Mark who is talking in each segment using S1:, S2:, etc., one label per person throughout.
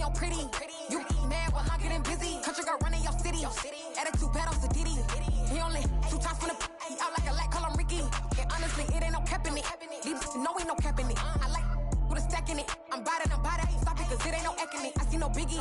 S1: on pretty. You mad while I'm getting busy. Country girl running your city. Attitude bad on Sadidi. He only 2 times from the he out like a light, call him Ricky. And honestly, it ain't no cap in it. These know ain't no cap in it. I like with a stack in it. I'm body, ain't stop it, cause it ain't no eck in it. I see no biggie.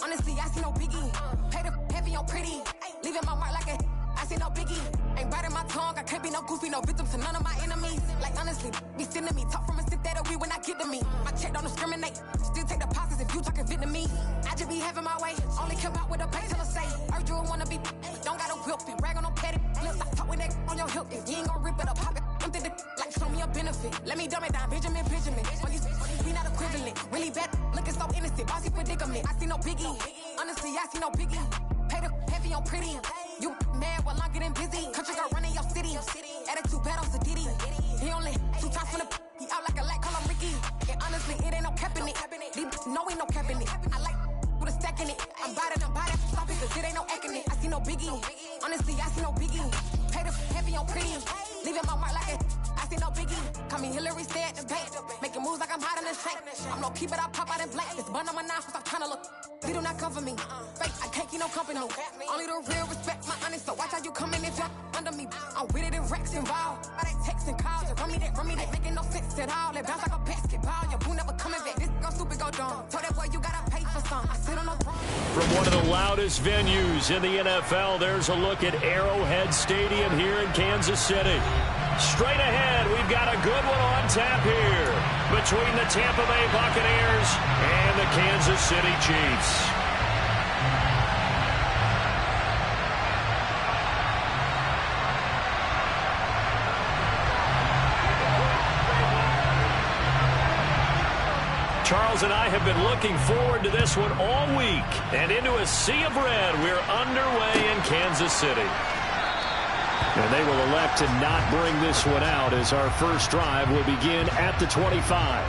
S1: Honestly, I see no biggie. Pay the heavy on pretty. Leaving my mark like a I see no biggie. Ain't biting my tongue. I can't be no goofy, no victim to none of my enemies. Like honestly, be sending me talk from a sip that we when I get to me. My check don't discriminate. Still take deposits if you talking Vietnamese. I just be having my way. Only come out with a pay till I say. Urge you wanna be, but don't gotta whip it. Rag on no petty. Look, I talk with that on your hip. If you ain't gon' rip it up, pop it. I'm thinking like show me a benefit. Let me dumb it down, Benjamin. All these we not equivalent. Really bad, looking so innocent. Bossy predicament. I see no biggie. Honestly, I see no biggie. Pay the heavy on pretty. You mad while I'm getting busy. Country girl running your city. Attitude bad on Sadidi. He only 2 times from the he out like a light, call him Ricky. And honestly, it ain't no cap in it. These know ain't no cap in it. I like with a stack in it. I'm body, stop it, cause it ain't no eck in it. I see no biggie. Honestly, I see no biggie. Pay the heavy on pretty. Leaving my mark like it. I see no biggie. Call me Hillary, stay at the bank. Making moves like I'm hot in the shank. I'm no keep it, I pop out in blank. This bun on my knife, I'm trying to look. They do not come for me. Fake, I can't keep no company. Only the real respect my honest. So watch how you come in if you're under me. I'm with it and Rex involved. By they text and calls. Run me that making no sense at all. They bounce like a basketball. Your boo never coming back. This go stupid, go dumb. Told that boy you gotta pay for some. I sit on the throne.
S2: From one of the loudest venues in the NFL, there's a look at Arrowhead Stadium here in Kansas City. Straight ahead, we've got a good one on tap here between the Tampa Bay Buccaneers and the Kansas City Chiefs. Charles and I have been looking forward to this one all week. And into a sea of red, we're underway in Kansas City. And they will elect to not bring this one out as our first drive will begin at the 25.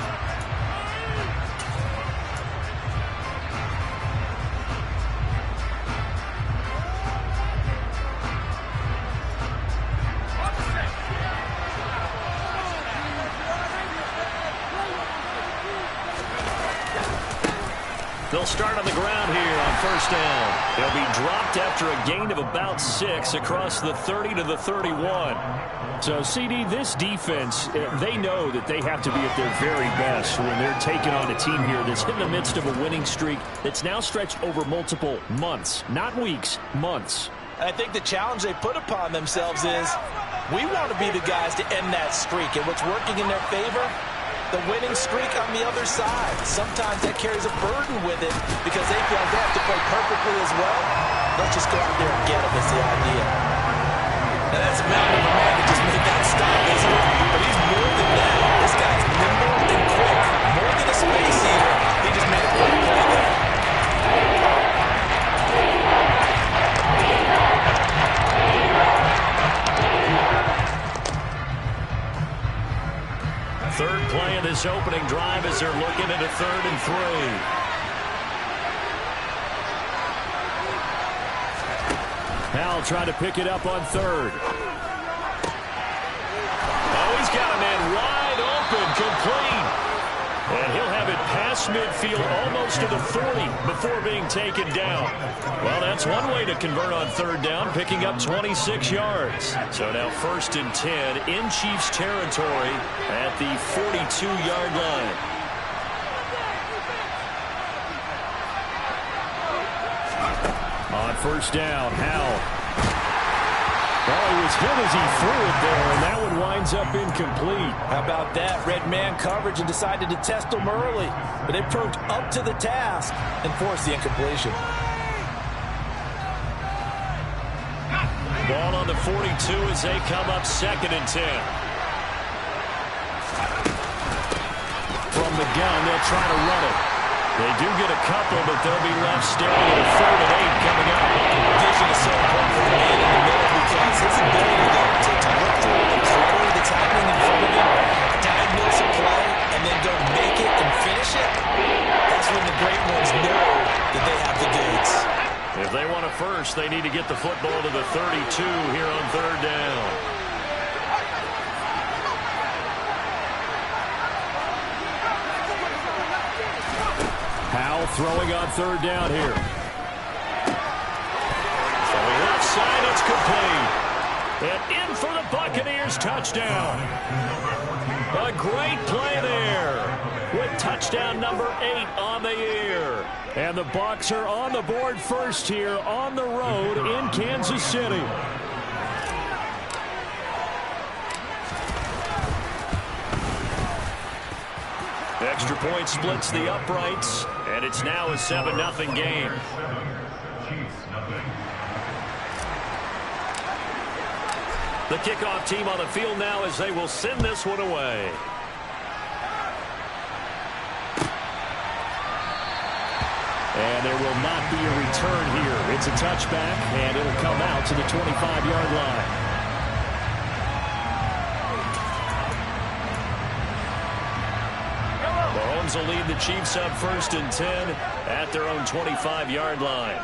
S2: They'll start on the ground here on first down. They'll be dropped after a gain of about 6 across the 30 to the 31. So, CD, this defense, they know that they have to be at their very best when they're taking on a team here that's in the midst of a winning streak that's now stretched over multiple months, not weeks, months.
S3: I think the challenge they put upon themselves is we want to be the guys to end that streak. And what's working in their favor? The winning streak on the other side. Sometimes that carries a burden with it because they feel like they have to play perfectly as well. Let's just go out there and get them is the idea. And that's a mountain of a man that just made that stop, isn't it? But he's more than that. This guy's nimble and quick. More than a space eater. He just made a great play there.
S2: Third play of this opening drive as they're looking at a 3rd and 3. Howell trying to pick it up on 3rd. Oh, he's got a man wide open, complete. And he'll have it past midfield almost to the 40 before being taken down. Well, that's one way to convert on 3rd down, picking up 26 yards. So now 1st and 10 in Chiefs territory at the 42-yard line. On 1st down, Howell. Well, he was hit as he threw it there, and that one winds up incomplete.
S3: How about that? Red man coverage and decided to test him early. But they proved up to the task and forced the incompletion.
S2: Ball on the 42 as they come up 2nd and 10. From the gun, they'll try to run it. They do get a couple, but they'll be left staring at a 3rd and 8 coming up.
S3: Vision is so important for the man in the middle because his ability to look through the clutter that's happening in front of him, diagnose a play, and then go make it and finish it. That's when the great ones know that they have the goods.
S2: If they want a first, they need to get the football to the 32 here on 3rd down. Powell throwing on third down here. Throwing left side, it's complete. And in for the Buccaneers touchdown. A great play there with touchdown number 8 on the year. And the Bucs are on the board first here on the road in Kansas City. Extra point splits the uprights, and it's now a 7-0 game. The kickoff team on the field now as they will send this one away. And there will not be a return here. It's a touchback, and it'll come out to the 25-yard line. Mahomes will lead the Chiefs up 1st and 10 at their own 25-yard line.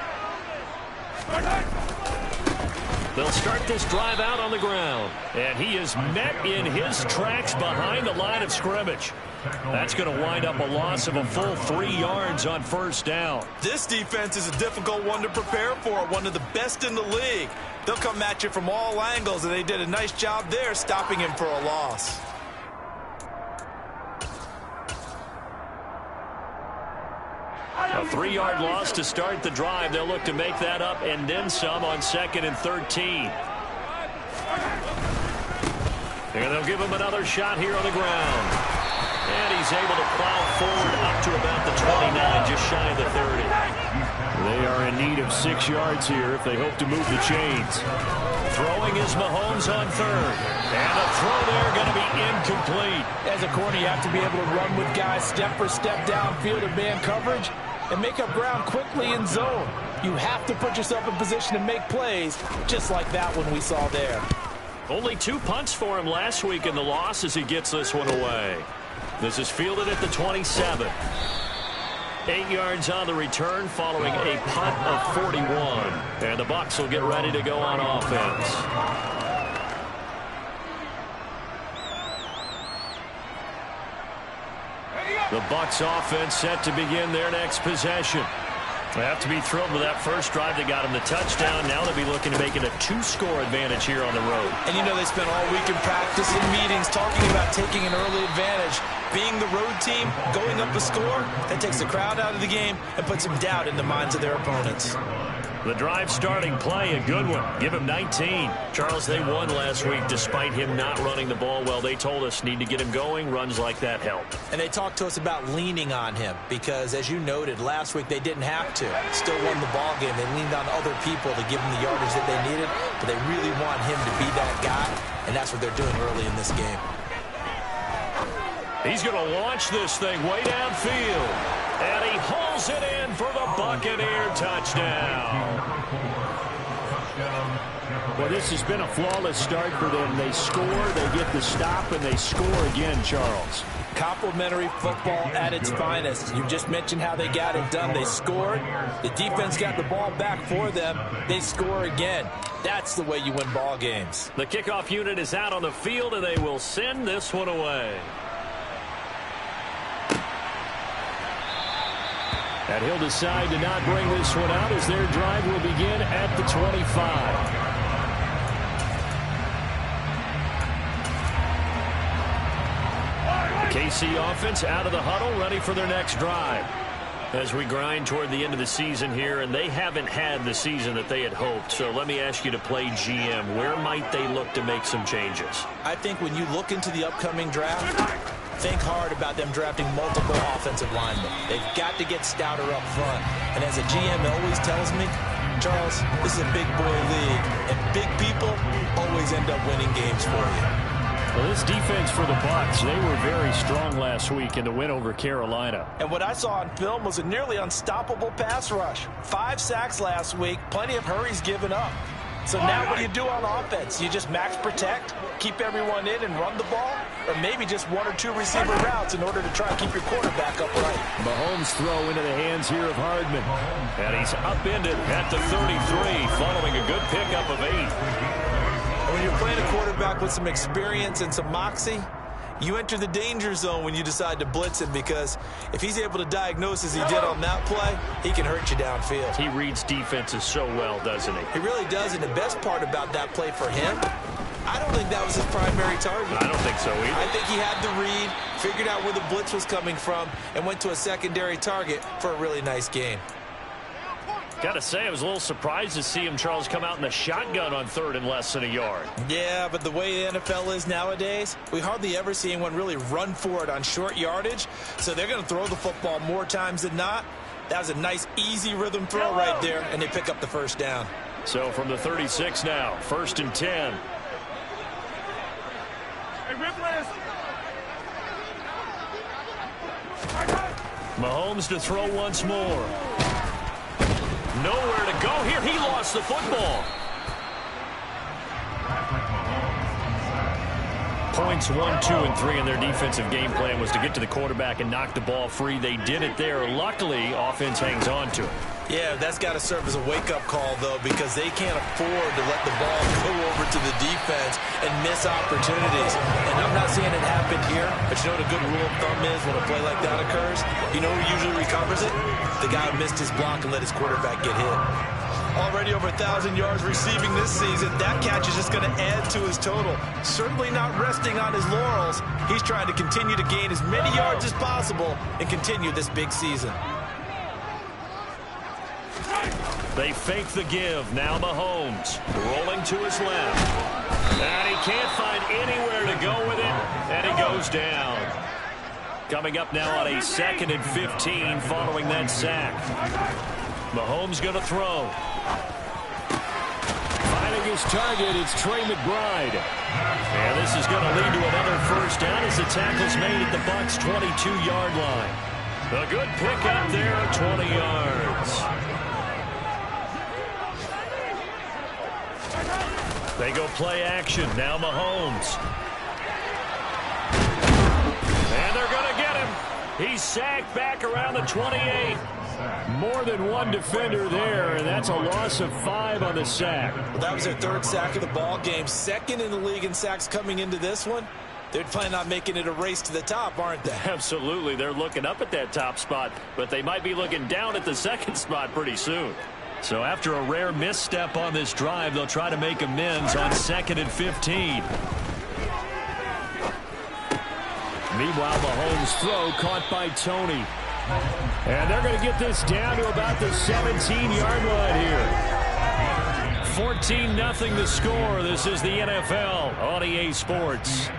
S2: They'll start this drive out on the ground. And he is met in his tracks behind the line of scrimmage. That's going to wind up a loss of a full 3 yards on 1st down.
S3: This defense is a difficult one to prepare for, one of the best in the league. They'll come at you from all angles, and they did a nice job there stopping him for a loss.
S2: A 3-yard loss to start the drive. They'll look to make that up and then some on 2nd and 13. And they'll give him another shot here on the ground. And he's able to plow forward up to about the 29, just shy of the 30. They are in need of 6 yards here if they hope to move the chains. Throwing is Mahomes on 3rd. And the throw there going to be incomplete.
S3: As a corner, you have to be able to run with guys step for step downfield in man coverage and make up ground quickly in zone. You have to put yourself in position to make plays, just like that one we saw there.
S2: Only 2 punts for him last week in the loss as he gets this one away. This is fielded at the 27. 8 yards on the return following a punt of 41. And the Bucs will get ready to go on offense. The Bucs offense set to begin their next possession. They have to be thrilled with that first drive that got them the touchdown. Now they'll be looking to make it a 2-score advantage here on the road.
S3: And you know they spent all week in practice and meetings talking about taking an early advantage. Being the road team, going up a score, that takes the crowd out of the game and puts some doubt in the minds of their opponents.
S2: The drive starting play, a good one. Give him 19. Charles, they won last week despite him not running the ball well. They told us need to get him going. Runs like that help.
S3: And they talked to us about leaning on him because, as you noted, last week they didn't have to. Still won the ball game. They leaned on other people to give them the yardage that they needed, but they really want him to be that guy, and that's what they're doing early in this game.
S2: He's going to launch this thing way downfield. And he hauls it in for the Buccaneer touchdown. Well, this has been a flawless start for them. They score, they get the stop, and they score again, Charles.
S3: Complimentary football at its finest. You just mentioned how they got it done. They scored. The defense got the ball back for them. They score again. That's the way you win ball games.
S2: The kickoff unit is out on the field, and they will send this one away. And he'll decide to not bring this one out as their drive will begin at the 25. The KC offense out of the huddle, ready for their next drive. As we grind toward the end of the season here, and they haven't had the season that they had hoped. So let me ask you to play GM. Where might they look to make some changes?
S3: I think when you look into the upcoming draft, think hard about them drafting multiple offensive linemen. They've got to get stouter up front. And as a GM always tells me, Charles, this is a big boy league, and big people always end up winning games for you.
S2: Well, this defense for the Bucs, they were very strong last week in the win over Carolina.
S3: And what I saw on film was a nearly unstoppable pass rush. 5 sacks last week, plenty of hurries given up. So now what do you do on offense? You just max protect, keep everyone in and run the ball? Or maybe just 1 or 2 receiver routes in order to try and keep your quarterback upright.
S2: Mahomes throw into the hands here of Hardman. And he's upended at the 33 following a good pickup of 8.
S3: When you're playing a quarterback with some experience and some moxie, you enter the danger zone when you decide to blitz him, because if he's able to diagnose as he did on that play, he can hurt you downfield.
S2: He reads defenses so well, doesn't he?
S3: He really does, and the best part about that play for him, I don't think that was his primary target.
S2: I don't think so either.
S3: I think he had the read, figured out where the blitz was coming from, and went to a secondary target for a really nice game.
S2: Got to say, I was a little surprised to see him, Charles, come out in the shotgun on 3rd and less than a yard.
S3: Yeah, but the way the NFL is nowadays, we hardly ever see anyone really run for it on short yardage, so they're going to throw the football more times than not. That was a nice, easy rhythm throw right there, and they pick up the first down.
S2: So from the 36 now, 1st and 10. Mahomes to throw once more. Nowhere to go here. He lost the football. Points 1, 2, and 3 in their defensive game plan was to get to the quarterback and knock the ball free. They did it there. Luckily, offense hangs on to it.
S3: Yeah, that's got to serve as a wake-up call, though, because they can't afford to let the ball go over to the defense and miss opportunities. And I'm not seeing it happen here, but you know what a good rule of thumb is when a play like that occurs? You know who usually recovers it? The guy who missed his block and let his quarterback get hit. Already over 1,000 yards receiving this season. That catch is just going to add to his total. Certainly not resting on his laurels. He's trying to continue to gain as many yards as possible and continue this big season.
S2: They fake the give. Now Mahomes rolling to his left. And he can't find anywhere to go with it. And he goes down. Coming up now on a 2nd and 15 following that sack. Mahomes going to throw. Finding his target, it's Trey McBride. And this is going to lead to another first down as the tackle's made at the Bucs' 22-yard line. A good pick up there, 20 yards. They go play action. Now Mahomes. And they're going to get him. He's sacked back around the 28. More than one defender there, and that's a loss of 5 on the sack.
S3: Well, that was their 3rd sack of the ball game. 2nd in the league in sacks coming into this one. They're planning on making it a race to the top, aren't they?
S2: Absolutely. They're looking up at that top spot, but they might be looking down at the 2nd spot pretty soon. So after a rare misstep on this drive, they'll try to make amends on 2nd and 15. Meanwhile, Mahomes' throw caught by Tony. And they're going to get this down to about the 17-yard line here. 14-0 the score. This is the NFL on EA Sports.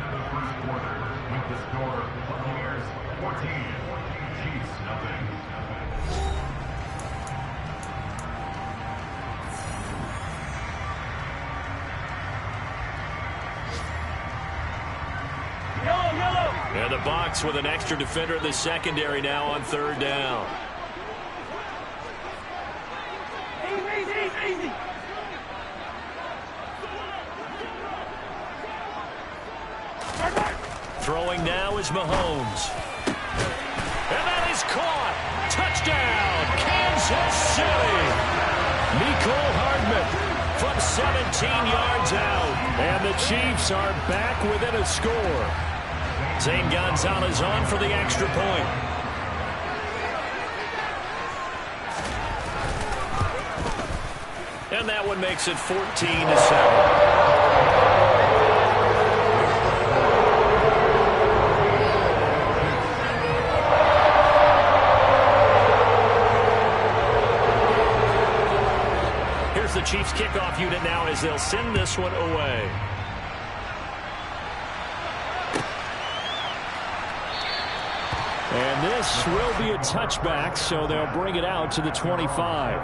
S2: And the Bucs with an extra defender in the secondary now on 3rd down. Throwing now is Mahomes. And that is caught. Touchdown, Kansas City. Mecole Hardman from 17 yards out. And the Chiefs are back within a score. Zane Gonzalez on for the extra point. And that one makes it 14-7. The Chiefs kickoff unit now as they'll send this one away. And this will be a touchback, so they'll bring it out to the 25.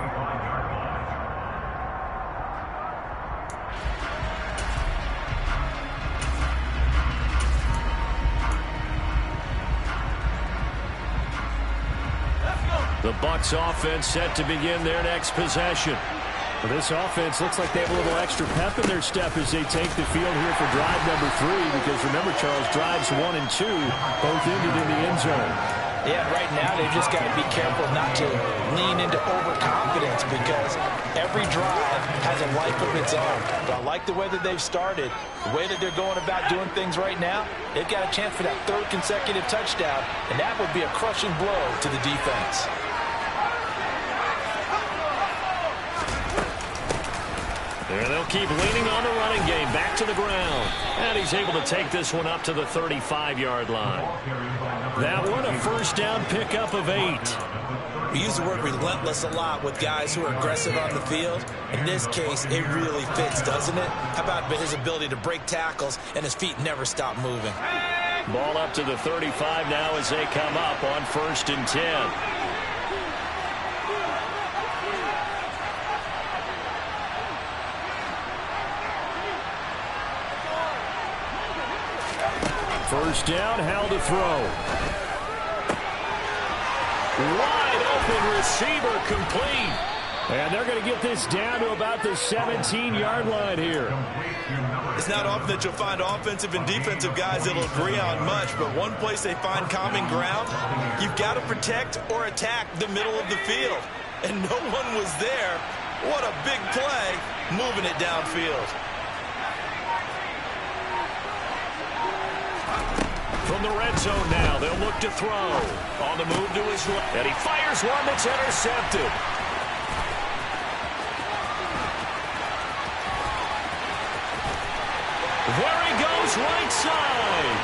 S2: The Bucs offense set to begin their next possession. Well, this offense looks like they have a little extra pep in their step as they take the field here for drive number 3, because remember, Charles, drives 1 and 2 both ended in the end zone.
S3: Yeah, right now they've just got to be careful not to lean into overconfidence, because every drive has a life of its own. But I like the way that they've started, the way that they're going about doing things right now. They've got a chance for that third consecutive touchdown, and that would be a crushing blow to the defense.
S2: And they'll keep leaning on the running game. Back to the ground. And he's able to take this one up to the 35-yard line. That one a first down pickup of 8.
S3: We use the word relentless a lot with guys who are aggressive on the field. In this case, it really fits, doesn't it? How about his ability to break tackles and his feet never stop moving?
S2: Ball up to the 35 now as they come up on 1st and 10. First down, Howell to throw. Wide open receiver, complete. And they're going to get this down to about the 17-yard line here.
S4: It's not often that you'll find offensive and defensive guys that'll agree on much, but one place they find common ground, you've got to protect or attack the middle of the field. And no one was there. What a big play, moving it downfield.
S2: From the red zone now, they'll look to throw. On the move to his left, and he fires one that's intercepted. There he goes, right side.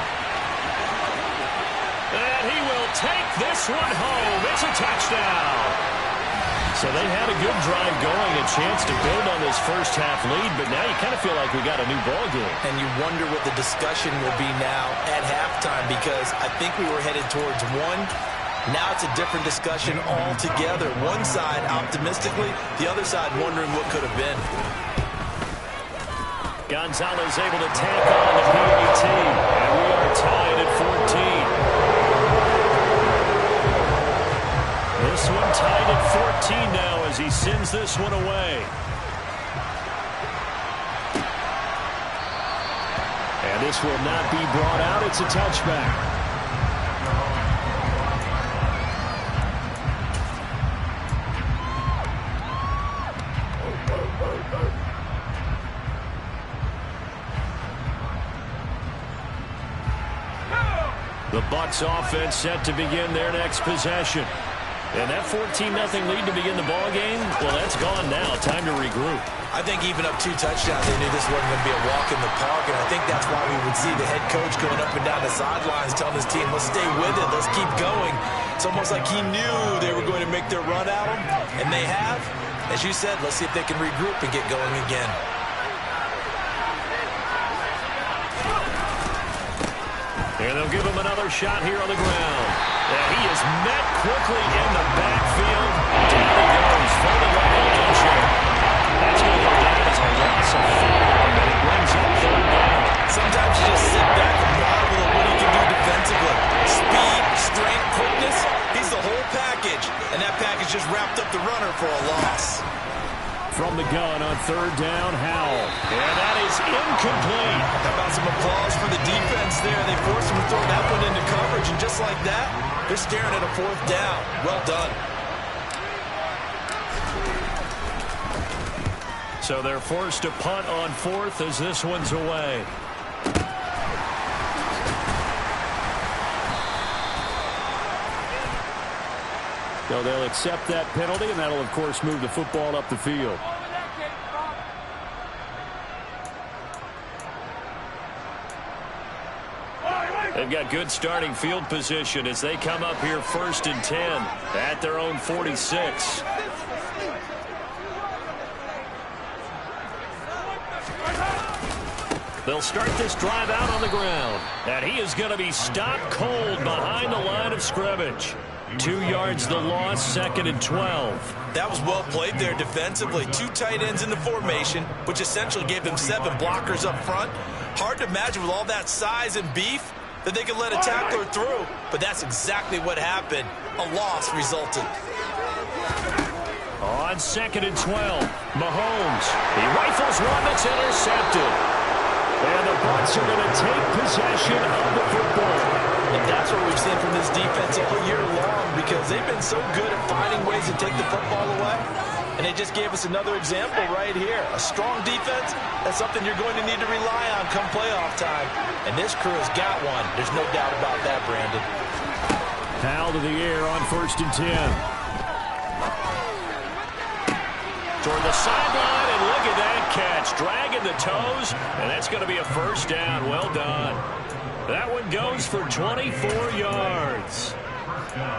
S2: And he will take this one home. It's a touchdown. So they had a good drive going, a chance to build on this first half lead, but now you kind of feel like we got a new ball game.
S3: And you wonder what the discussion will be now at halftime, because I think we were headed towards one. Now it's a different discussion altogether. One side optimistically, the other side wondering what could have been.
S2: Gonzalez able to tack on the PAT, and we are tied at 14. This one tied at 14 now as he sends this one away. And this will not be brought out. It's a touchback. The Bucs offense set to begin their next possession. And that 14-0 lead to begin the ball game, well, that's gone now. Time to regroup.
S3: I think even up 2 touchdowns, they knew this wasn't going to be a walk in the park, and I think that's why we would see the head coach going up and down the sidelines telling his team, let's stay with it, let's keep going. It's almost like he knew they were going to make their run at him, and they have. As you said, let's see if they can regroup and get going again.
S2: And they'll give him another shot here on the ground. And he is met quickly in the backfield. Down he goes, falling like a lawn chair. That's going to go down as a loss of 5, and it brings up 3rd down.
S3: Sometimes you just sit back and marvel at what he can do defensively. Speed, strength, quickness, he's the whole package. And that package just wrapped up the runner for a loss.
S2: From the gun on 3rd down, Howell. And that is incomplete.
S3: How about some applause for the defense there? They forced him to throw that one into coverage, and just like that, they're staring at a 4th down. Well done.
S2: So they're forced to punt on 4th as this one's away. So they'll accept that penalty, and that'll, of course, move the football up the field. They've got good starting field position as they come up here 1st and 10 at their own 46. They'll start this drive out on the ground, and he is going to be stopped cold behind the line of scrimmage. 2 yards the loss, 2nd and 12.
S3: That was well played there defensively. 2 tight ends in the formation, which essentially gave them 7 blockers up front. Hard to imagine with all that size and beef that they could let a tackler through, but that's exactly what happened. A loss resulted.
S2: On 2nd and 12, Mahomes. He rifles one that's intercepted. And the Bucs are going to take possession of the football.
S3: And that's what we've seen from this defense all year long, because they've been so good at finding ways to take the football away. And they just gave us another example right here. A strong defense, that's something you're going to need to rely on come playoff time. And this crew has got one. There's no doubt about that, Brandon.
S2: Powell to the air on 1st and 10. Toward the sideline, and look at that catch. Dragging the toes, and that's going to be a first down. Well done. That one goes for 24 yards.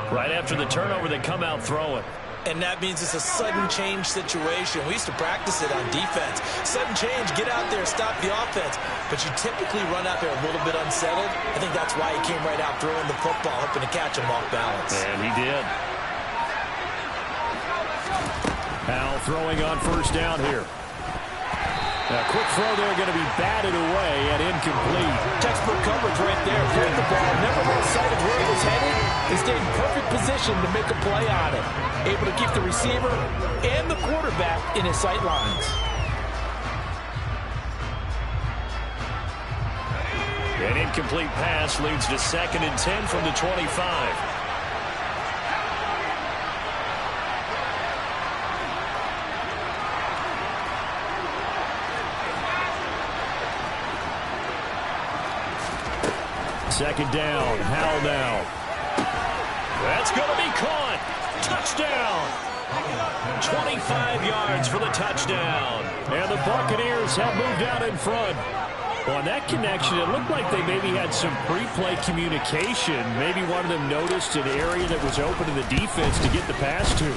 S2: Right after the turnover, they come out throwing.
S3: And that means it's a sudden change situation. We used to practice it on defense. Sudden change, get out there, stop the offense. But you typically run out there a little bit unsettled. I think that's why he came right out throwing the football, hoping to catch him off balance.
S2: And he did. Powell throwing on 1st down here. A quick throw there, going to be batted away and incomplete.
S3: Textbook coverage right there. Played the ball, never lost sight of where it was headed. He stayed in perfect position to make a play on it. Able to keep the receiver and the quarterback in his sight lines.
S2: An incomplete pass leads to 2nd and 10 from the 25. Second down, Howell now. That's going to be caught. Touchdown. 25 yards for the touchdown. And the Buccaneers have moved out in front. On that connection, it looked like they maybe had some pre-play communication. Maybe one of them noticed an area that was open to the defense to get the pass to.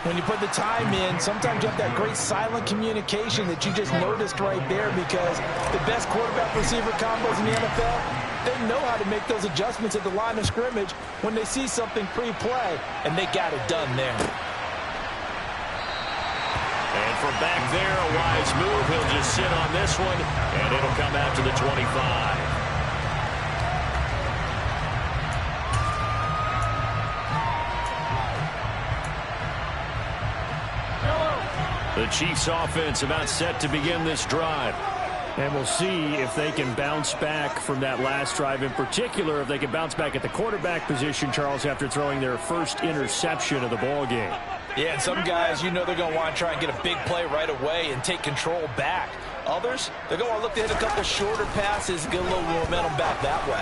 S3: When you put the time in, sometimes you have that great silent communication that you just noticed right there, because the best quarterback-receiver combos in the NFL, they know how to make those adjustments at the line of scrimmage when they see something pre-play, and they got it done there.
S2: And from back there, a wise move. He'll just sit on this one, and it'll come out to the 25. The Chiefs offense about set to begin this drive. And we'll see if they can bounce back from that last drive. In particular, if they can bounce back at the quarterback position, Charles, after throwing their first interception of the ball game.
S3: Yeah, and some guys, you know they're going to want to try and get a big play right away and take control back. Others, they're going to look to hit a couple shorter passes, get a little momentum back that way.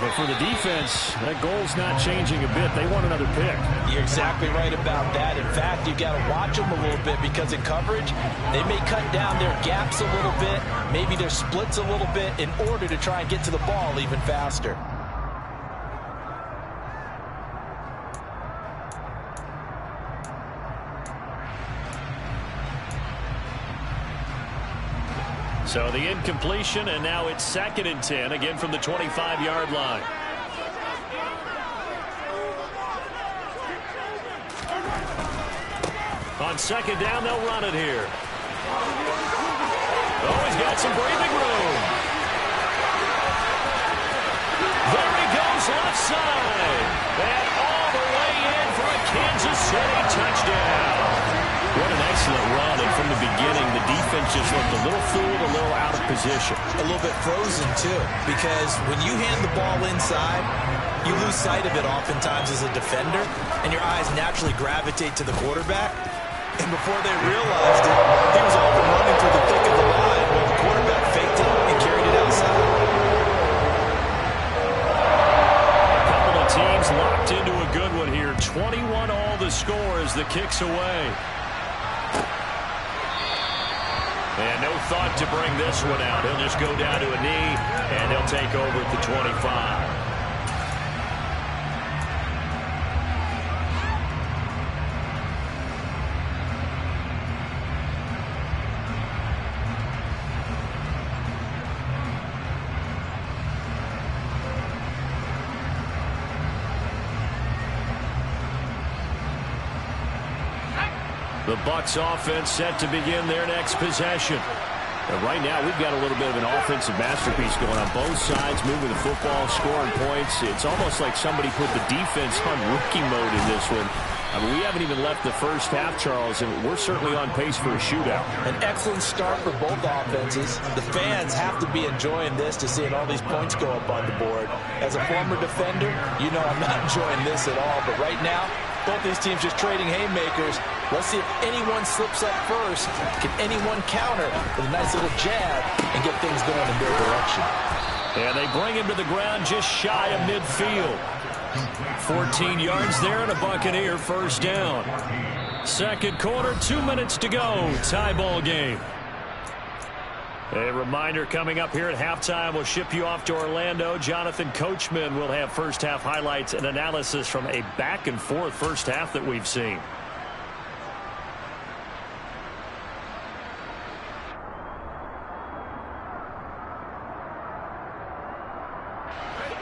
S2: But for the defense, that goal's not changing a bit. They want another pick.
S3: You're exactly right about that. In fact, you've got to watch them a little bit, because in coverage, they may cut down their gaps a little bit, maybe their splits a little bit, in order to try and get to the ball even faster.
S2: So the incompletion, and now it's 2nd and 10, again from the 25-yard line. On 2nd down, they'll run it here. Oh, he's got some breathing room. There he goes, left side. And all the way in for a Kansas City touchdown. What an excellent run, and from the beginning, the defense just looked a little fooled, a little out of position.
S3: A little bit frozen, too, because when you hand the ball inside, you lose sight of it oftentimes as a defender, and your eyes naturally gravitate to the quarterback. And before they realized it, he was off and running through the thick of the line while the quarterback faked it and carried it outside.
S2: A couple of teams locked into a good one here. 21 all the score as the kick's away. And no thought to bring this one out. He'll just go down to a knee, and he'll take over at the 25. The Bucs offense set to begin their next possession. And right now, we've got a little bit of an offensive masterpiece going on both sides, moving the football, scoring points. It's almost like somebody put the defense on rookie mode in this one. I mean, we haven't even left the first half, Charles, and we're certainly on pace for a shootout.
S3: An excellent start for both offenses. The fans have to be enjoying this to seeing all these points go up on the board. As a former defender, you know I'm not enjoying this at all. But right now, both these teams just trading haymakers. Let's see if anyone slips up first. Can anyone counter with a nice little jab and get things going in their direction?
S2: And they bring him to the ground just shy of midfield. 14 yards there and a Buccaneer first down. Second quarter, 2 minutes to go. Tie ball game. A reminder coming up here at halftime. We'll ship you off to Orlando. Jonathan Coachman will have first half highlights and analysis from a back and forth first half that we've seen.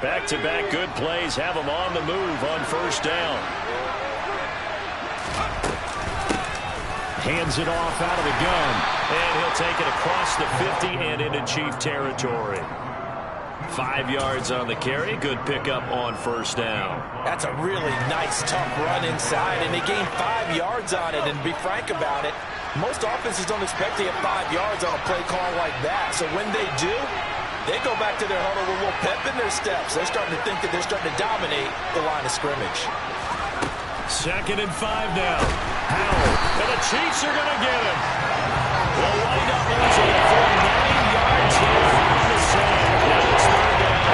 S2: Back-to-back good plays have them on the move on first down. Hands it off out of the gun. And he'll take it across the 50 and into Chief territory. 5 yards on the carry. Good pickup on first down.
S3: That's a really nice, tough run inside, and they gained 5 yards on it. And to be frank about it, most offenses don't expect to get 5 yards on a play call like that. So when they do, they go back to their huddle with a little pep in their steps. They're starting to think that they're starting to dominate the line of scrimmage.
S2: 2nd and 5 now. Howell, and the Chiefs are going to get him. They'll wind up losing it for 9 yards here from the side. Now it's 3rd down.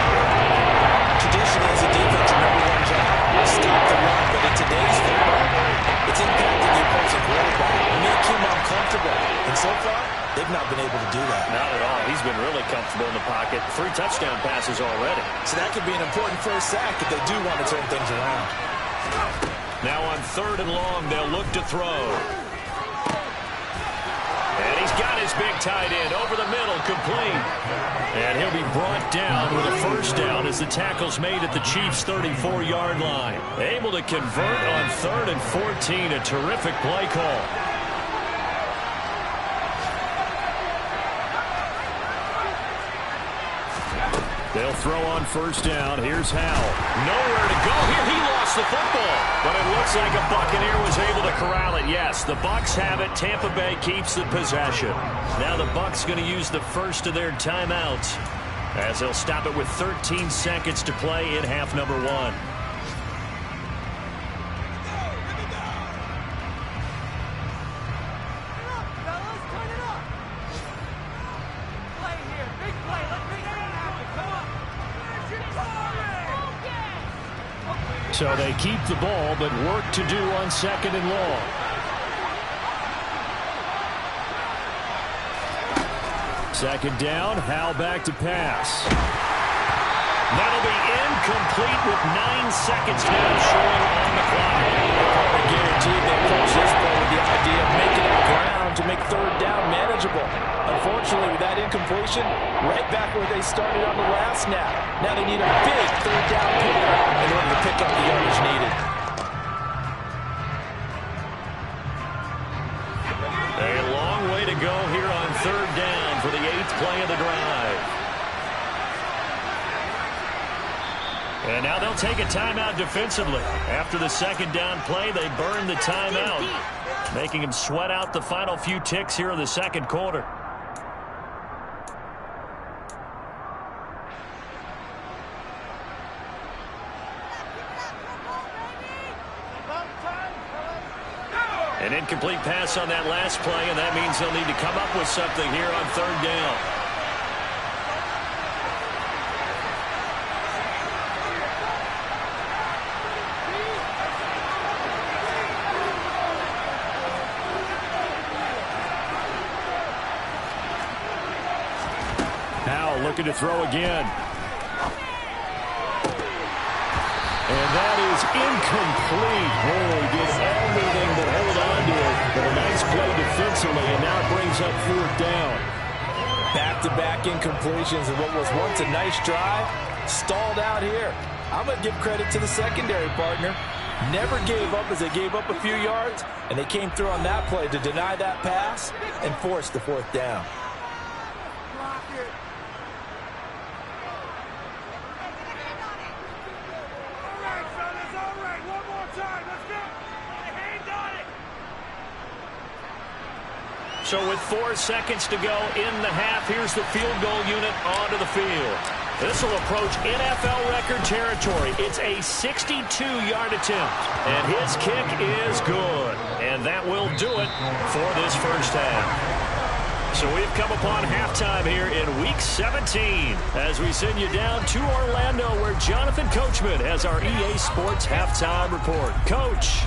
S3: Traditionally, as a defense, your number one job is stop the run, but in today's football, it's impacting the opposing quarterback, making him uncomfortable. And so far, they've not been able to do that.
S2: Not at all. He's been really comfortable in the pocket. 3 touchdown passes already.
S3: So that could be an important first sack if they do want to turn things around.
S2: Now on 3rd and long, they'll look to throw. And he's got his big tight end over the middle, complete. And he'll be brought down with a first down as the tackle's made at the Chiefs' 34-yard line. Able to convert on 3rd and 14, a terrific play call. They'll throw on first down. Here's Howell. Nowhere to go here. He lost the football. But it looks like a Buccaneer was able to corral it. Yes, the Bucs have it. Tampa Bay keeps the possession. Now the Bucs going to use the first of their timeouts as they'll stop it with 13 seconds to play in half number 1. So they keep the ball, but work to do on 2nd and long. Second down, Howell back to pass. That'll be incomplete with 9 seconds now showing on the clock.
S3: I guarantee they approach this play with the idea of making up ground to make 3rd down manageable. Unfortunately, with that incompletion, right back where they started on the last snap. Now they need a big 3rd down play in order to pick up the yardage needed.
S2: A long way to go here on 3rd down for the 8th play of the drive. And now they'll take a timeout defensively. After the 2nd down play, they burn the timeout, making them sweat out the final few ticks here in the 2nd quarter. An incomplete pass on that last play, and that means they'll need to come up with something here on 3rd down. Howell looking to throw again. And that is incomplete. Oh, he did everything but hold on to it. But a nice play defensively, and now it brings up 4th down.
S3: Back-to-back incompletions of what was once a nice drive, stalled out here. I'm going to give credit to the secondary partner. Never gave up as they gave up a few yards, and they came through on that play to deny that pass and force the 4th down. So with 4 seconds to go in the half, here's the field goal unit onto the field.
S2: This will approach NFL record territory. It's a 62-yard attempt. And his kick is good. And that will do it for this first half. So we've come upon halftime here in Week 17 as we send you down to Orlando where Jonathan Coachman has our EA Sports Halftime Report. Coach.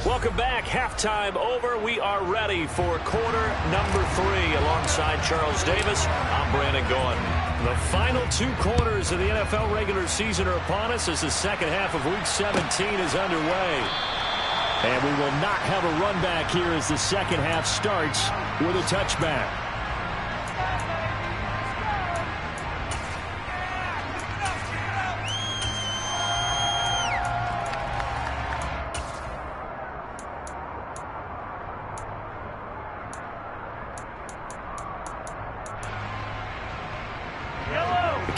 S2: Welcome back. Halftime over. We are ready for quarter number 3 alongside Charles Davis. I'm Brandon Gaudin. The final 2 quarters of the NFL regular season are upon us as the second half of Week 17 is underway. And we will not have a run back here as the second half starts with a touchback.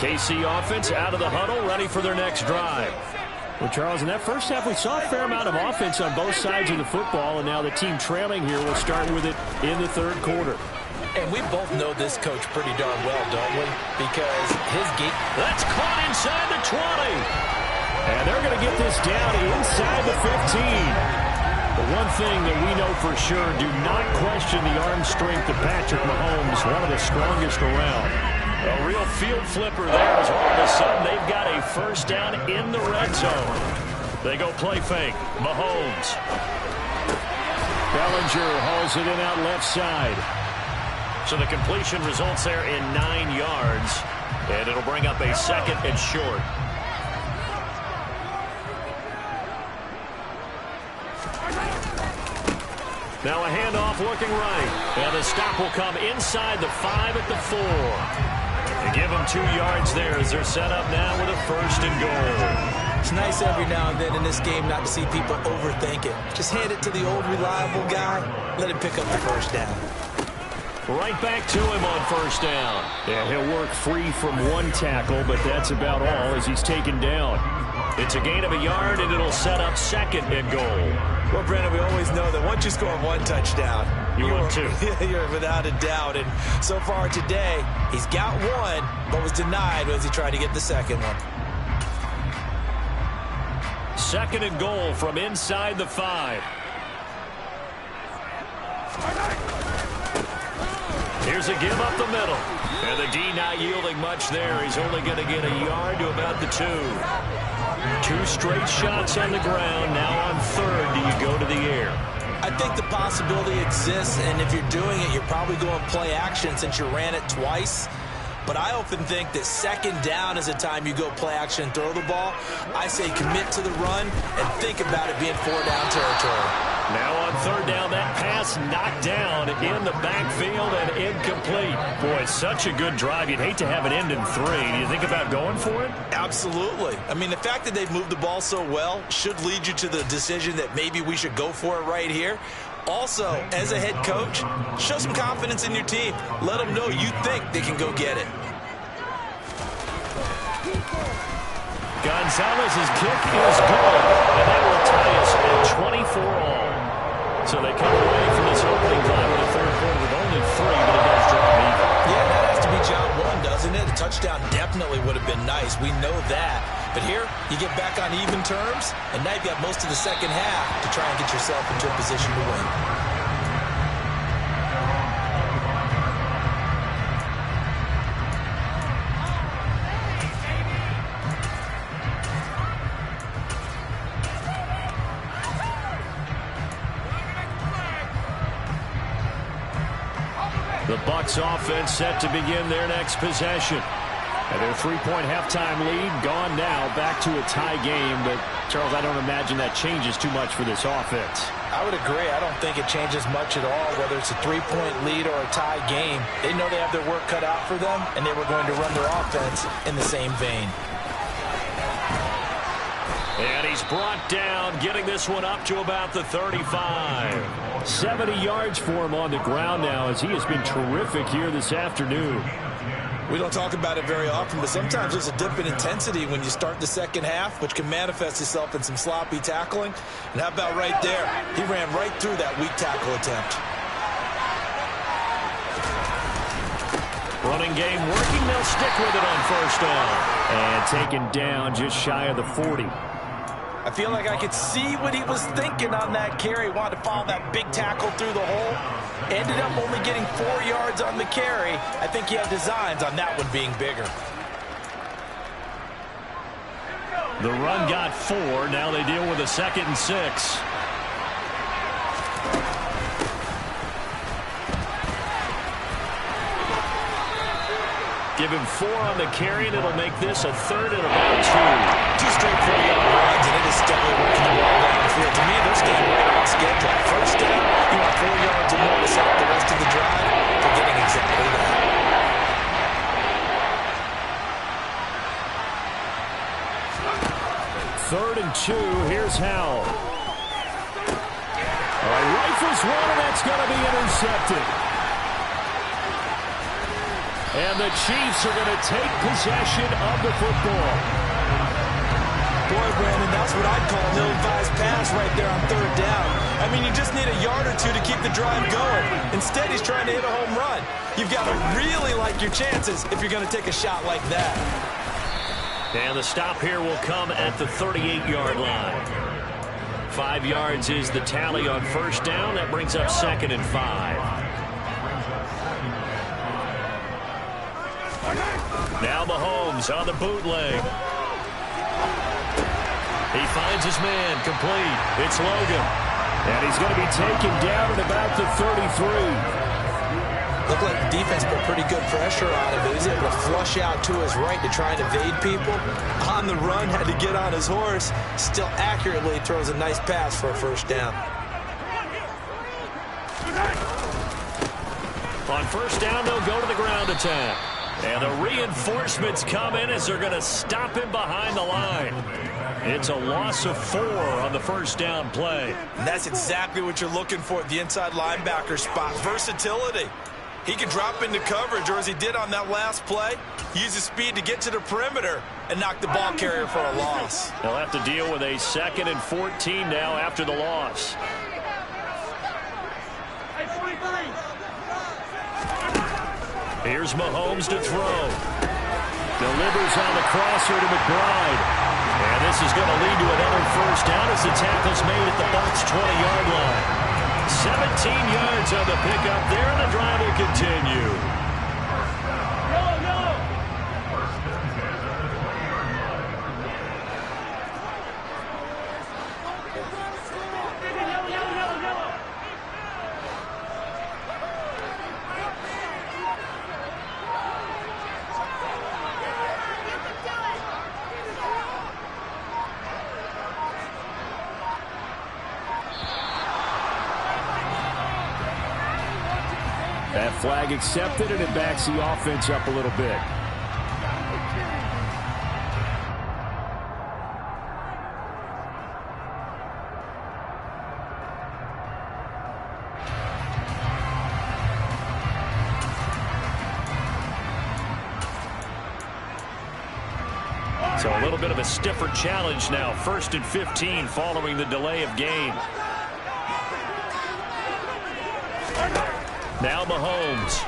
S2: KC offense out of the huddle, ready for their next drive. Well, Charles, in that first half, we saw a fair amount of offense on both sides of the football, and now the team trailing here will start with it in the third quarter.
S3: And we both know this coach pretty darn well, don't we? Because his game...
S2: That's caught inside the 20. And they're going to get this down inside the 15. The one thing that we know for sure, do not question the arm strength of Patrick Mahomes, one of the strongest around. A real field flipper there as all of a sudden they've got a first down in the red zone. They go play fake. Mahomes. Bellinger hauls it in out left side. So the completion results there in 9 yards. And it'll bring up a second and short. Now a handoff looking right. And the stop will come inside the 5 at the 4. They give them 2 yards there as they're set up now with a first and goal.
S3: It's nice every now and then in this game not to see people overthink it. Just hand it to the old reliable guy. Let him pick up the first down.
S2: Right back to him on first down. Yeah, he'll work free from 1 tackle, but that's about all as he's taken down. It's a gain of a yard, and it'll set up second and goal.
S4: Well, Brandon, we always know that once you score 1 touchdown,
S2: you're 2.
S4: You're without a doubt. And so far today, he's got 1, but was denied as he tried to get the second one.
S2: Second and goal from inside the 5. Here's a give up the middle. And the D not yielding much there. He's only going to get a yard to about the 2. 2 straight shots on the ground. Now on third, do you go to the air?
S3: I think the possibility exists, and if you're doing it, you're probably going play action since you ran it twice. But I often think that second down is a time you go play action and throw the ball. I say commit to the run and think about it being 4-down territory.
S2: Now on third down, that pass knocked down in the backfield and incomplete. Boy, such a good drive. You'd hate to have it end in 3. Do you think about going for it?
S4: Absolutely. I mean, the fact that they've moved the ball so well should lead you to the decision that maybe we should go for it right here. Also, as a head coach, show some confidence in your team. Let them know you think they can go get it.
S2: Gonzalez's kick is good, and that will tie us at 24 all. So they come away from this opening drive in the third quarter with only 3, but it does drop even.
S3: Yeah, that has to be job 1, doesn't it? A touchdown definitely would have been nice. We know that. But here, you get back on even terms, and now you've got most of the second half to try and get yourself into a position to win.
S2: The Bucs offense set to begin their next possession. And their 3-point halftime lead gone now, back to a tie game. But, Charles, I don't imagine that changes too much for this offense.
S3: I would agree. I don't think it changes much at all, whether it's a 3-point lead or a tie game. They know they have their work cut out for them, and they were going to run their offense in the same vein.
S2: And he's brought down, getting this one up to about the 35. 70 yards for him on the ground now as he has been terrific here this afternoon.
S4: We don't talk about it very often, but sometimes there's a dip in intensity when you start the second half, which can manifest itself in some sloppy tackling. And how about right there? He ran right through that weak tackle attempt.
S2: Running game working. They'll stick with it on first down. And taken down just shy of the 40.
S3: I feel like I could see what he was thinking on that carry. Wanted to follow that big tackle through the hole. Ended up only getting 4 yards on the carry. I think he had designs on that one being bigger.
S2: The run got 4. Now they deal with a 2nd and 6. Give him 4 on the carry, and it'll make this a 3rd and about 2.
S4: 2 straight 40-yard runs, and it is steadily working the ball down the field. To me, they're staying right on schedule. First down, you want 4 yards or more to set up the rest of the drive. They're getting exactly that.
S2: 3rd and 2. Here's Howell. Rifles one, and that's going to be intercepted. And the Chiefs are going to take possession of the football.
S4: Boy, Brandon, that's what I'd call an ill-advised pass right there on 3rd down. I mean, you just need a yard or 2 to keep the drive going. Instead, he's trying to hit a home run. You've got to really like your chances if you're going to take a shot like that.
S2: And the stop here will come at the 38-yard line. 5 yards is the tally on first down. That brings up 2nd and 5. Now Mahomes on the bootleg. He finds his man, complete. It's Logan. And he's going to be taken down at about the 33.
S3: Looked like the defense put pretty good pressure on him, but he was able to flush out to his right to try and evade people.
S4: On the run, had to get on his horse. Still accurately throws a nice pass for a first down.
S2: On first down, they'll go to the ground attack. And the reinforcements come in as they're going to stop him behind the line. It's a loss of 4 on the first down play.
S4: And that's exactly what you're looking for at the inside linebacker spot. Versatility. He can drop into coverage, or as he did on that last play, use his speed to get to the perimeter and knock the ball carrier for a loss.
S2: They'll have to deal with a 2nd and 14 now after the loss. Here's Mahomes to throw. Delivers on the crosser to McBride. And this is going to lead to another first down as the tackle's made at the Bucs 20-yard line. 17 yards on the pickup there, and the drive will continue. That flag accepted, and it backs the offense up a little bit. So a little bit of a stiffer challenge now. 1st and 15 following the delay of game. Now Mahomes.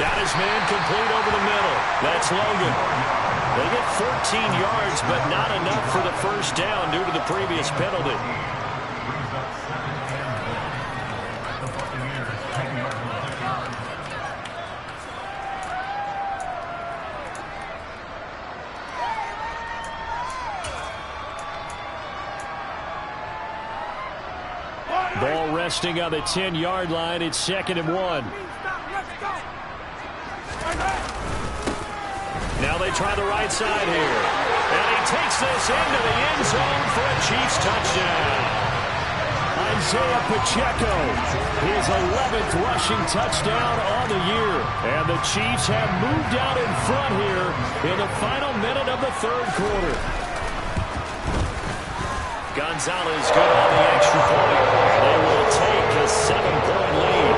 S2: Got his man complete over the middle. That's Logan. They get 14 yards, but not enough for the first down due to the previous penalty. Ball resting on the 10-yard line. It's 2nd and 1. Now they try the right side here. And he takes this into the end zone for a Chiefs touchdown. Isaiah Pacheco, his 11th rushing touchdown on the year. And the Chiefs have moved out in front here in the final minute of the 3rd quarter. Gonzalez good on the extra point. They will take a 7-point lead.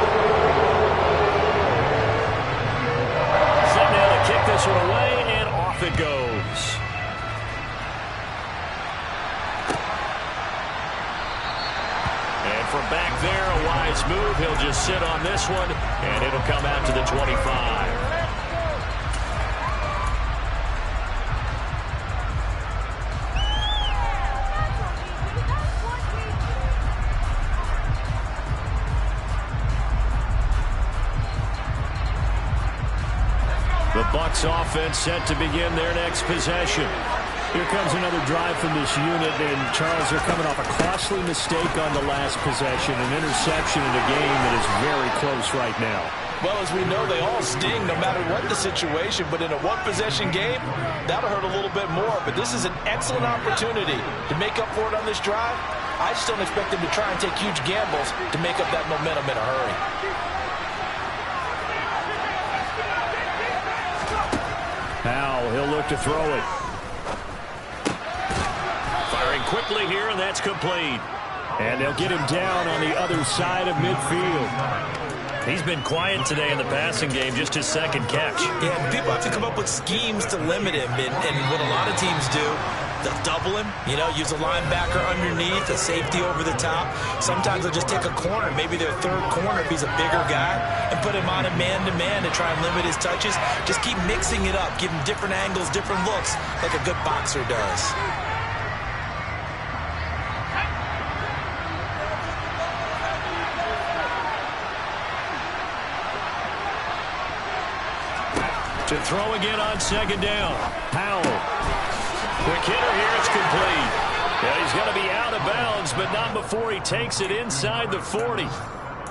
S2: back there, a wise move. He'll just sit on this one, and it'll come out to the 25. The Bucs offense set to begin their next possession.
S5: Here comes another drive from this unit, and Charles, they're coming off a costly mistake on the last possession, an interception in a game that is very close right now.
S3: Well, as we know, they all sting no matter what the situation, but in a one-possession game, that'll hurt a little bit more. But this is an excellent opportunity to make up for it on this drive. I just don't expect them to try and take huge gambles to make up that momentum in a hurry.
S2: Powell, he'll look to throw it. Firing quickly here, and that's complete.
S5: And they'll get him down on the other side of midfield.
S2: He's been quiet today in the passing game, just his second catch.
S4: Yeah, people have to come up with schemes to limit him, and what a lot of teams do, they'll double him, use a linebacker underneath, a safety over the top. Sometimes they'll just take a corner, maybe their third corner if he's a bigger guy, and put him on a man-to-man to try and limit his touches. Just keep mixing it up, give him different angles, different looks, like a good boxer does.
S2: To throw again on second down. Powell. Quick hitter here. It's complete. Yeah, he's going to be out of bounds, but not before he takes it inside the 40.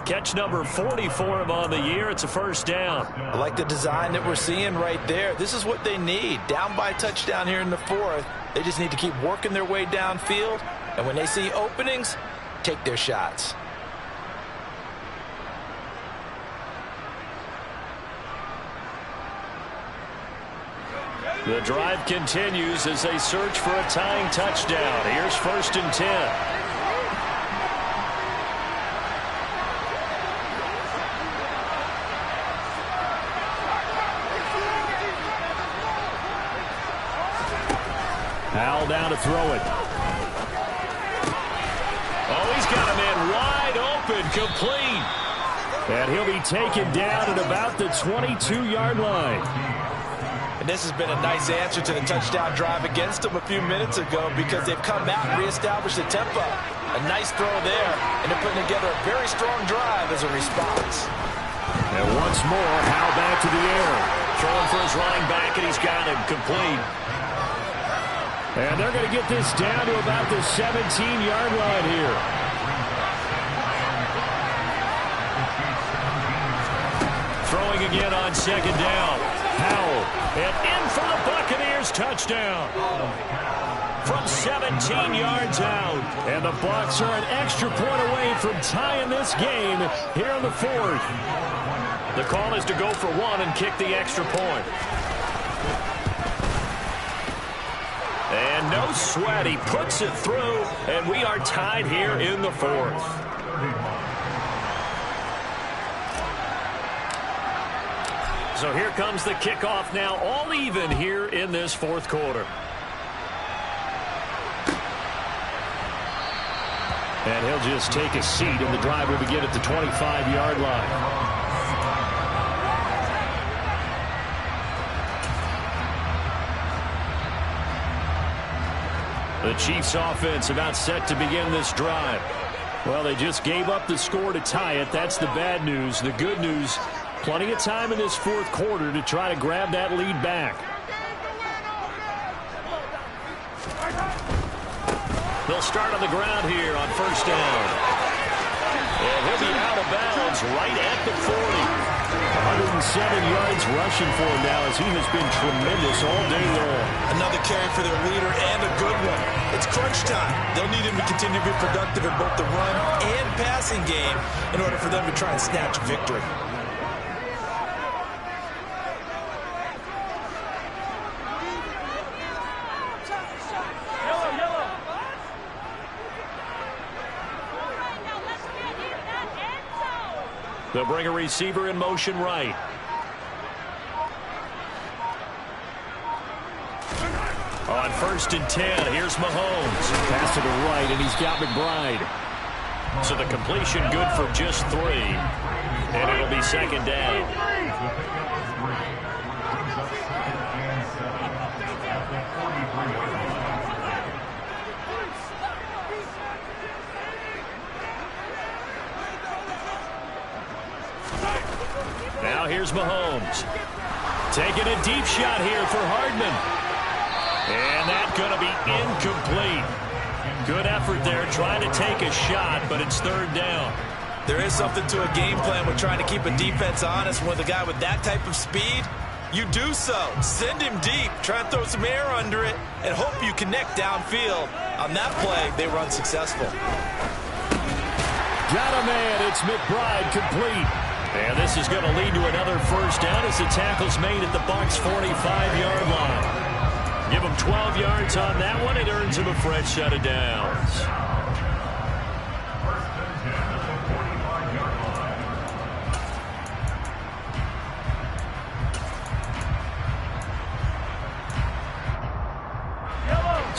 S2: Catch number 40 for him on the year. It's a first down.
S3: I like the design that we're seeing right there. This is what they need. Down by a touchdown here in the fourth. They just need to keep working their way downfield. And when they see openings, take their shots.
S2: The drive continues as they search for a tying touchdown. Here's 1st and 10.
S5: Powell down to throw it.
S2: Oh, he's got a man wide open, complete.
S5: And he'll be taken down at about the 22-yard line.
S3: And this has been a nice answer to the touchdown drive against them a few minutes ago because they've come out and reestablished the tempo. A nice throw there, and they're putting together a very strong drive as a response.
S5: And once more, Powell back to the air.
S2: Throwing for his running back, and he's got him complete.
S5: And they're going to get this down to about the 17-yard line here.
S2: Throwing again on second down. Powell, and in for the Buccaneers touchdown. From 17 yards out.
S5: And the Bucs are an extra point away from tying this game here in the fourth.
S2: The call is to go for one and kick the extra point. And no sweat, he puts it through, and we are tied here in the fourth. So here comes the kickoff now, all even here in this fourth quarter.
S5: And he'll just take a seat, and the drive will begin at the 25-yard line.
S2: The Chiefs offense about set to begin this drive.
S5: Well, they just gave up the score to tie it. That's the bad news. The good news, plenty of time in this fourth quarter to try to grab that lead back.
S2: They'll start on the ground here on first down. And he'll be out of bounds right at the 40.
S5: 107 yards rushing for him now as he has been tremendous all day long.
S4: Another carry for their leader and a good one. It's crunch time. They'll need him to continue to be productive in both the run and passing game in order for them to try and snatch a victory.
S2: They'll bring a receiver in motion right. On first and 10, here's Mahomes.
S5: Pass to the right, and he's got McBride.
S2: So the completion good for just 3. And it'll be second down. Now here's Mahomes. Taking a deep shot here for Hardman. And that's going to be incomplete. Good effort there trying to take a shot, but it's third down.
S4: There is something to a game plan with trying to keep a defense honest. With a guy with that type of speed, you do so. Send him deep, try and throw some air under it, and hope you connect downfield. On that play, they run successful.
S2: Got a man. It's McBride complete. And this is going to lead to another first down as the tackle's made at the Bucs' 45-yard line. Give him 12 yards on that one. It earns him a fresh set of downs.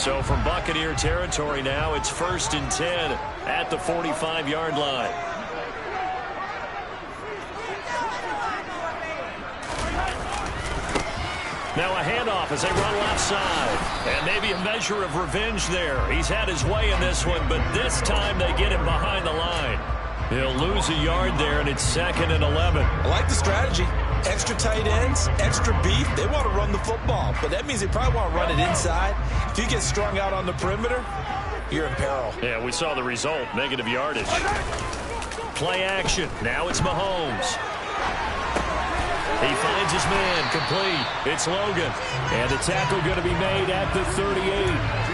S2: So from Buccaneer territory now, it's 1st and 10 at the 45-yard line. Now a handoff as they run left side. And maybe a measure of revenge there. He's had his way in this one, but this time they get him behind the line. He'll lose a yard there, and it's 2nd and 11.
S4: I like the strategy. Extra tight ends, extra beef. They want to run the football, but that means they probably want to run it inside. If you get strung out on the perimeter, you're in peril.
S2: Yeah, we saw the result. Negative yardage. Play action. Now it's Mahomes. He finds his man, complete. It's Logan. And the tackle going to be made at the 38.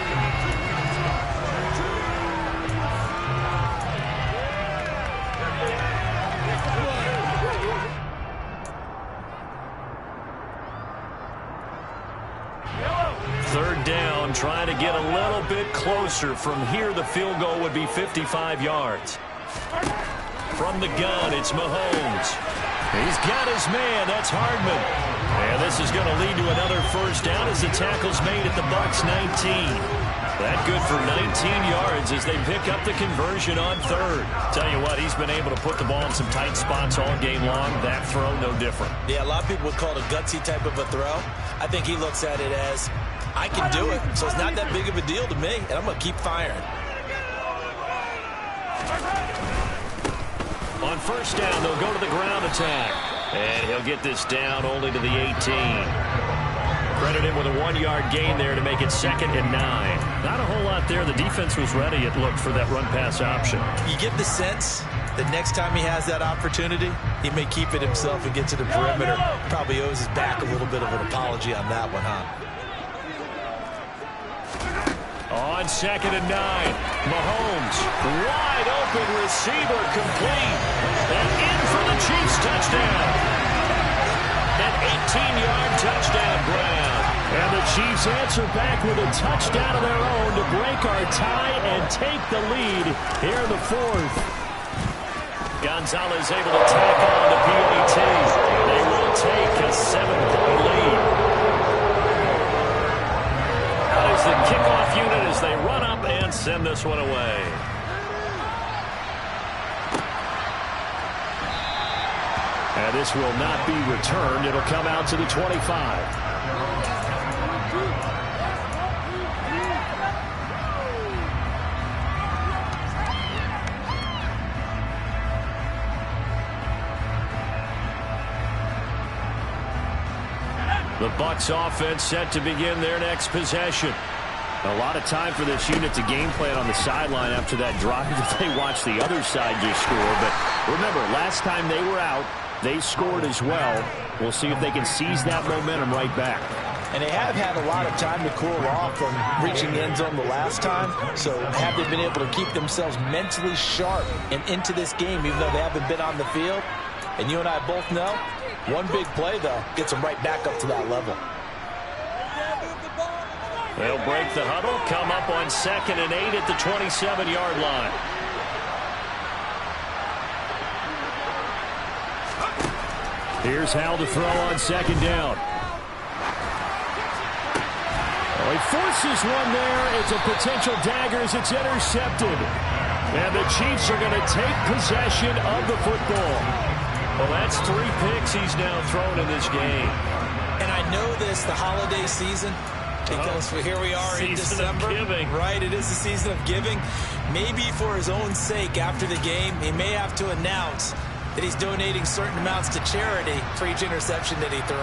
S2: Third down, trying to get a little bit closer. From here, the field goal would be 55 yards. From the gun, it's Mahomes. He's got his man. That's Hardman. And this is going to lead to another first down as the tackle's made at the Bucs' 19. That good for 19 yards as they pick up the conversion on third. Tell you what, he's been able to put the ball in some tight spots all game long. That throw, no different.
S3: Yeah, a lot of people would call it a gutsy type of a throw. I think he looks at it as, I can do it, so it's not that big of a deal to me, and I'm going to keep firing.
S2: On first down, they'll go to the ground attack. And he'll get this down only to the 18. Credit him with a 1-yard gain there to make it 2nd and 9. Not a whole lot there. The defense was ready, it looked, for that run-pass option.
S3: You get the sense that next time he has that opportunity, he may keep it himself and get to the perimeter. Probably owes his back a little bit of an apology on that one, huh?
S2: On 2nd and 9, Mahomes, wide open receiver, complete, and in for the Chiefs touchdown. An 18-yard touchdown grab. And the Chiefs answer back with a touchdown of their own to break our tie and take the lead here in the 4th. Gonzalez able to tack on to PAT. They will take a 7-point lead. As the kickoff unit as they run up and send this one away. And this will not be returned. It'll come out to the 25. The Bucs offense set to begin their next possession. A lot of time for this unit to game plan on the sideline after that drive that they watched the other side just score. But remember, last time they were out, they scored as well. We'll see if they can seize that momentum right back.
S3: And they have had a lot of time to cool off from reaching the end zone the last time. So have they been able to keep themselves mentally sharp and into this game, even though they haven't been on the field? And you and I both know, one big play, though, gets them right back up to that level.
S2: They'll break the huddle, come up on 2nd and 8 at the 27-yard line. Here's Hal to throw on 2nd down. Oh, he forces one there. It's a potential dagger as it's intercepted. And the Chiefs are going to take possession of the football. Well, that's 3 picks he's now thrown in this game.
S3: And I know this, the holiday season, because here we are in December. Right, it is the season of giving. Maybe for his own sake, after the game, he may have to announce that he's donating certain amounts to charity for each interception that he threw.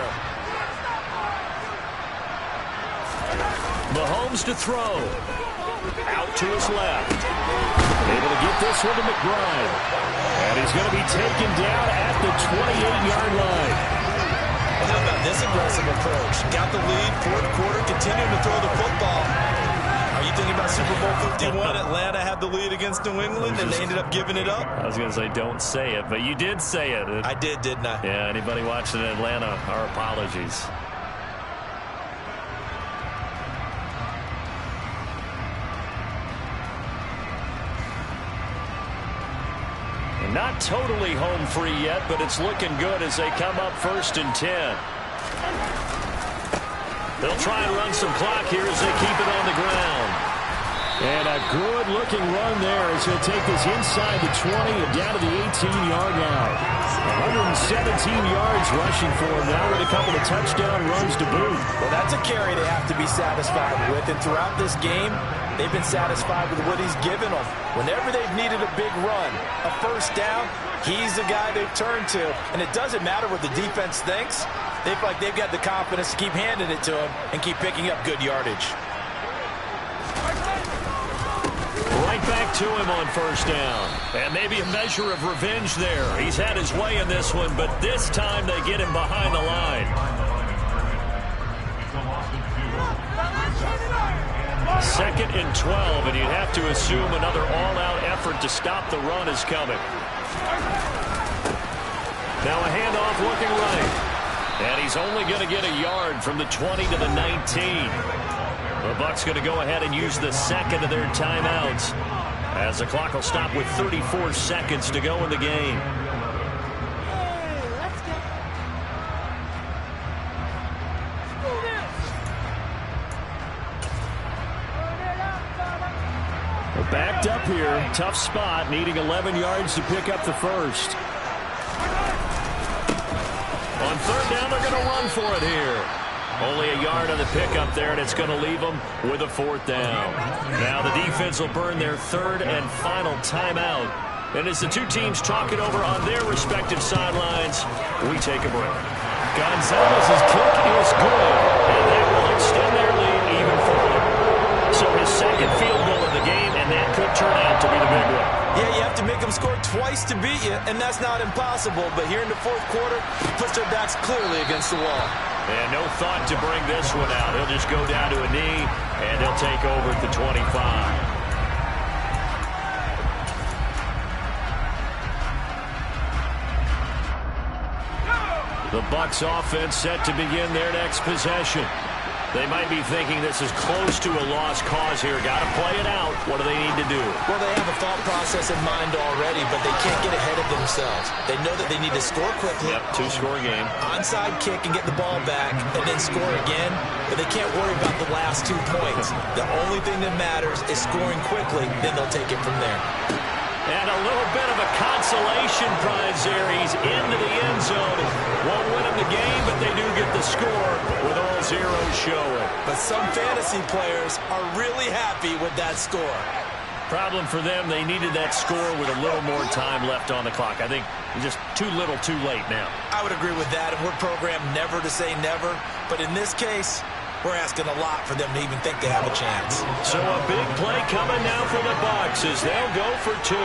S2: Mahomes to throw. Out to his left. Able to get this one to McBride. And he's going to be taken down at the 28-yard line.
S3: Well, how about this aggressive approach? Got the lead, fourth quarter, continuing to throw the football.
S4: Are you thinking about Super Bowl 51? Atlanta had the lead against New England, and they ended up giving it up?
S2: I was going to say, don't say it, but you did say it.
S4: I did, didn't I?
S2: Yeah, anybody watching Atlanta, our apologies. Not totally home free yet, but it's looking good as they come up 1st and 10. They'll try and run some clock here as they keep it on the ground. And a good-looking run there as he'll take this inside the 20 and down to the 18-yard line. 117 yards rushing for him now with a couple of touchdown runs to boot.
S3: Well, that's a carry they have to be satisfied with. And throughout this game, they've been satisfied with what he's given them. Whenever they've needed a big run, a first down, he's the guy they've turned to. And it doesn't matter what the defense thinks. They feel like they've got the confidence to keep handing it to him and keep picking up good yardage.
S2: Right back to him on first down. And maybe a measure of revenge there. He's had his way in this one, but this time they get him behind the line. 2nd and 12, and you'd have to assume another all-out effort to stop the run is coming. Now a handoff looking right. And he's only going to get a yard from the 20 to the 19. The Bucs going to go ahead and use the second of their timeouts as the clock will stop with 34 seconds to go in the game. We're backed up here. Tough spot, needing 11 yards to pick up the first. On third down, they're going to run for it here. Only a yard on the pickup there, and it's going to leave them with a 4th down. Now the defense will burn their 3rd and final timeout. And as the two teams talk it over on their respective sidelines, we take a break. Gonzalez's kick is good, and that will extend their lead even further. So his 2nd field goal of the game, and that could turn out to be the big one.
S3: Yeah, you have to make them score twice to beat you, and that's not impossible. But here in the 4th quarter, puts their backs clearly against the wall.
S2: And no thought to bring this one out. He'll just go down to a knee, and he'll take over at the 25. The Bucs offense set to begin their next possession. They might be thinking this is close to a lost cause here. Got to play it out. What do they need to do?
S3: Well, they have a thought process in mind already, but they can't get ahead of themselves. They know that they need to score quickly.
S2: Yep, 2-score game.
S3: Onside kick and get the ball back and then score again, but they can't worry about the last 2 points. The only thing that matters is scoring quickly, then they'll take it from there.
S2: And a little bit of a consolation prize there. He's into the end zone. Won't win him the game, but they do get the score with all zeros showing.
S3: But some fantasy players are really happy with that score.
S2: Problem for them, they needed that score with a little more time left on the clock. I think just too little, too late now.
S3: I would agree with that, and we're programmed never to say never. But in this case, we're asking a lot for them to even think they have a chance.
S2: So a big play coming now for the Bucs as they'll go for 2.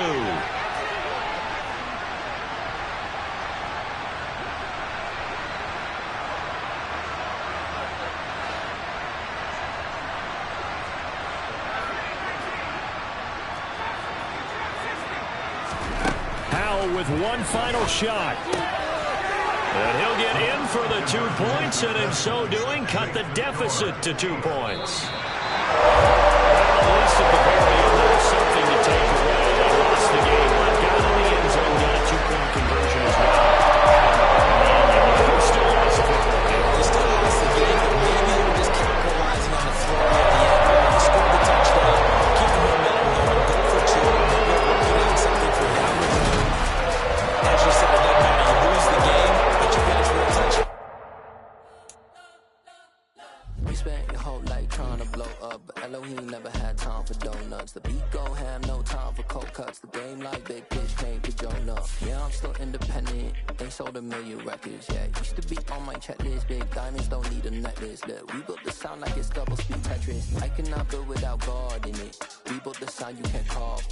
S2: Howell with one final shot. And he'll get in for the 2 points, and in so doing, cut the deficit to 2 points. At least at the very end, there's something to take away. They lost the game, but got in the end zone, got a 2-point conversion as well. And they still lost the football game.
S3: They still lost the game, but maybe they were just capitalizing on the flow at the end. They scored the touchdown, keep the momentum going, go for 2, and then we'll
S6: still independent. Ain't sold a million records yet. Used to be on my checklist. Big diamonds don't need a necklace. Look, we built the sound like it's double speed Tetris. I cannot build without God in it. We built the sound you can't copy.